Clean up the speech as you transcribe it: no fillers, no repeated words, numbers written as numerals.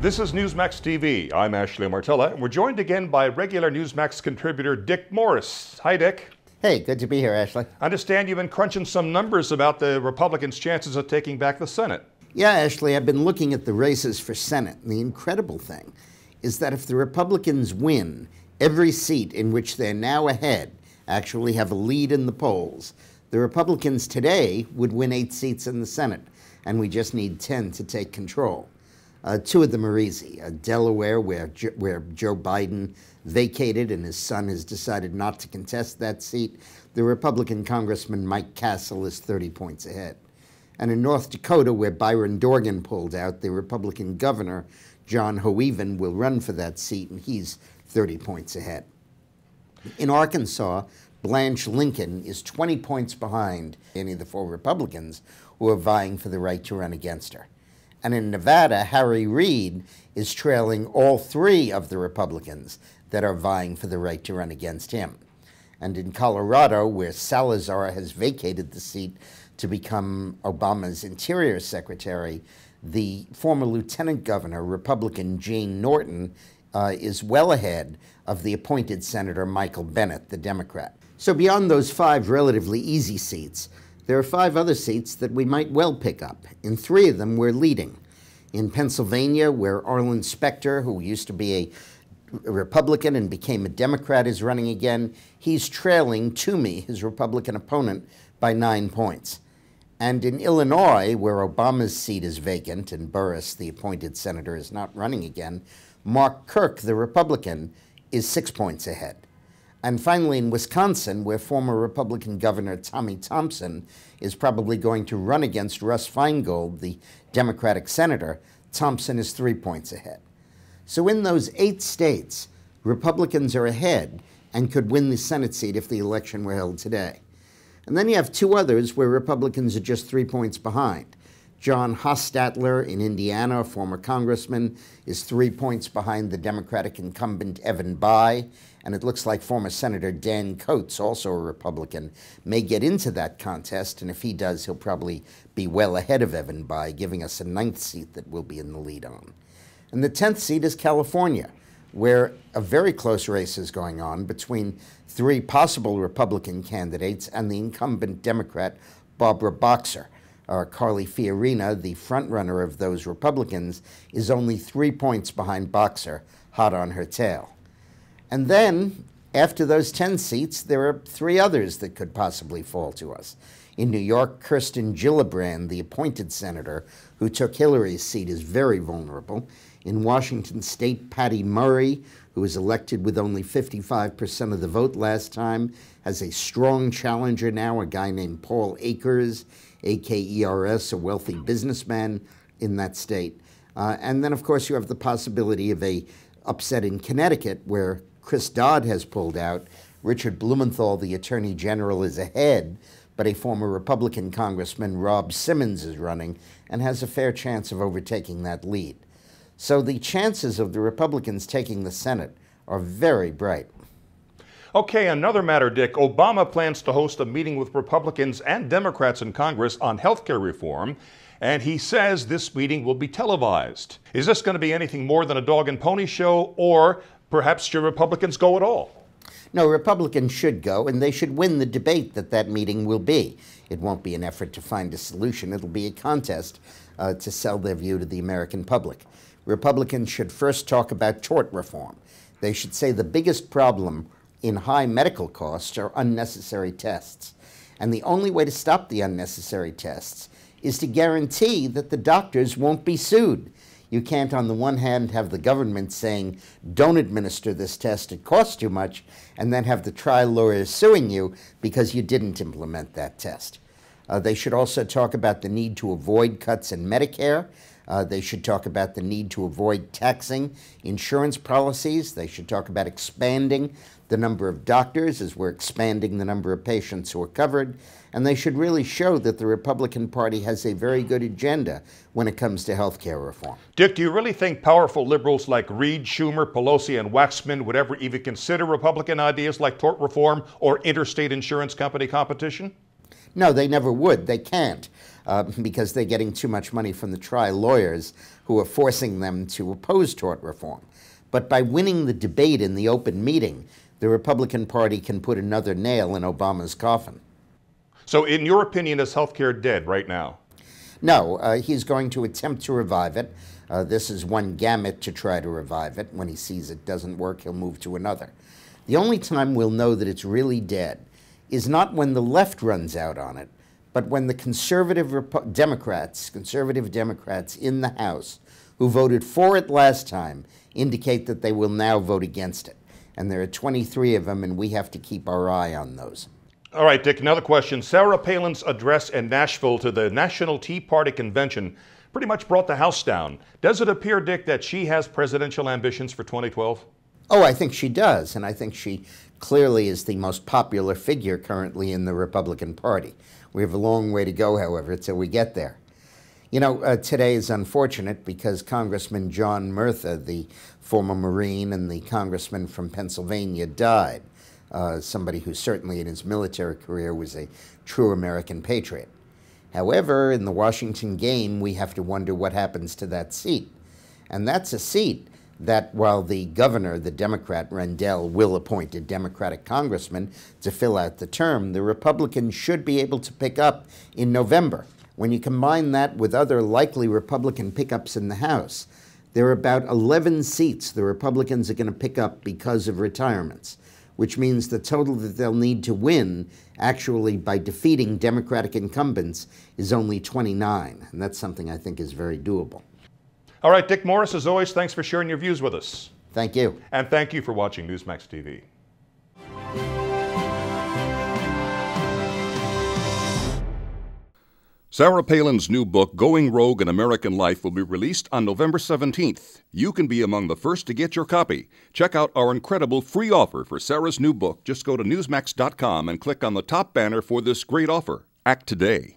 This is Newsmax TV. I'm Ashley Martella, and we're joined again by regular Newsmax contributor Dick Morris. Hi, Dick. Hey, good to be here, Ashley. I understand you've been crunching some numbers about the Republicans' chances of taking back the Senate. Yeah, Ashley, I've been looking at the races for Senate, and the incredible thing is that if the Republicans win every seat in which they're now ahead, actually have a lead in the polls, the Republicans today would win 8 seats in the Senate, and we just need 10 to take control. 2 of them are easy. Delaware, where Joe Biden vacated and his son has decided not to contest that seat, the Republican Congressman Mike Castle is 30 points ahead. And in North Dakota, where Byron Dorgan pulled out, the Republican governor, John Hoeven, will run for that seat, and he's 30 points ahead. In Arkansas, Blanche Lincoln is 20 points behind any of the 4 Republicans who are vying for the right to run against her. And in Nevada, Harry Reid is trailing all 3 of the Republicans that are vying for the right to run against him. And in Colorado, where Salazar has vacated the seat to become Obama's Interior Secretary, the former Lieutenant Governor, Republican Jane Norton, is well ahead of the appointed Senator Michael Bennet, the Democrat. So beyond those 5 relatively easy seats, there are 5 other seats that we might well pick up. In 3 of them, we're leading. In Pennsylvania, where Arlen Specter, who used to be a Republican and became a Democrat, is running again, he's trailing Toomey, his Republican opponent, by 9 points. And in Illinois, where Obama's seat is vacant and Burris, the appointed senator, is not running again, Mark Kirk, the Republican, is 6 points ahead. And finally, in Wisconsin, where former Republican Governor Tommy Thompson is probably going to run against Russ Feingold, the Democratic senator, Thompson is 3 points ahead. So in those 8 states, Republicans are ahead and could win the Senate seat if the election were held today. And then you have 2 others where Republicans are just 3 points behind. John Hostetler in Indiana, a former congressman, is 3 points behind the Democratic incumbent Evan Bayh, and it looks like former Senator Dan Coates, also a Republican, may get into that contest, and if he does, he'll probably be well ahead of Evan Bayh, giving us a 9th seat that we'll be in the lead on. And the 10th seat is California, where a very close race is going on between 3 possible Republican candidates and the incumbent Democrat, Barbara Boxer. Carly Fiorina, the frontrunner of those Republicans, is only 3 points behind Boxer, hot on her tail. And then, after those 10 seats, there are 3 others that could possibly fall to us. In New York, Kirsten Gillibrand, the appointed senator who took Hillary's seat, is very vulnerable. In Washington State, Patty Murray, who was elected with only 55% of the vote last time, has a strong challenger now, a guy named Paul Akers, A-K-E-R-S, a wealthy businessman in that state. And then, of course, you have the possibility of a upset in Connecticut, where Chris Dodd has pulled out. Richard Blumenthal, the Attorney General, is ahead, but a former Republican Congressman, Rob Simmons, is running and has a fair chance of overtaking that lead. So the chances of the Republicans taking the Senate are very bright. Okay, another matter, Dick. Obama plans to host a meeting with Republicans and Democrats in Congress on health care reform, and he says this meeting will be televised. Is this going to be anything more than a dog and pony show, or perhaps should Republicans go at all? No, Republicans should go, and they should win the debate that meeting will be. It won't be an effort to find a solution. It'll be a contest to sell their view to the American public. Republicans should first talk about tort reform. They should say the biggest problem in high medical costs are unnecessary tests. And the only way to stop the unnecessary tests is to guarantee that the doctors won't be sued. You can't, on the one hand, have the government saying, don't administer this test, it costs too much, and then have the trial lawyers suing you because you didn't implement that test. They should also talk about the need to avoid cuts in Medicare. They should talk about the need to avoid taxing insurance policies. They should talk about expanding the number of doctors as we're expanding the number of patients who are covered. And they should really show that the Republican Party has a very good agenda when it comes to health care reform. Dick, do you really think powerful liberals like Reid, Schumer, Pelosi, and Waxman would ever even consider Republican ideas like tort reform or interstate insurance company competition? No, they never would. They can't. because they're getting too much money from the lawyers who are forcing them to oppose tort reform. But by winning the debate in the open meeting, the Republican Party can put another nail in Obama's coffin. So in your opinion, is healthcare dead right now? No, he's going to attempt to revive it. This is one gamut to try to revive it. When he sees it doesn't work, he'll move to another. The only time we'll know that it's really dead is not when the left runs out on it, but when the conservative Democrats in the House who voted for it last time indicate that they will now vote against it. And there are 23 of them, and we have to keep our eye on those. All right, Dick, another question. Sarah Palin's address in Nashville to the National Tea Party Convention pretty much brought the House down. Does it appear, Dick, that she has presidential ambitions for 2012? Oh, I think she does, and I think she clearly is the most popular figure currently in the Republican Party. We have a long way to go, however, until we get there. You know, today is unfortunate because Congressman John Murtha, the former Marine and the congressman from Pennsylvania, died. Somebody who certainly in his military career was a true American patriot. However, in the Washington game, we have to wonder what happens to that seat. And that's a seat that while the governor, the Democrat Rendell, will appoint a Democratic congressman to fill out the term, the Republicans should be able to pick up in November. When you combine that with other likely Republican pickups in the House, there are about 11 seats the Republicans are going to pick up because of retirements, which means the total that they'll need to win, actually by defeating Democratic incumbents, is only 29. And that's something I think is very doable. All right, Dick Morris, as always, thanks for sharing your views with us. Thank you. And thank you for watching Newsmax TV. Sarah Palin's new book, Going Rogue in American Life, will be released on November 17th. You can be among the first to get your copy. Check out our incredible free offer for Sarah's new book. Just go to Newsmax.com and click on the top banner for this great offer. Act today.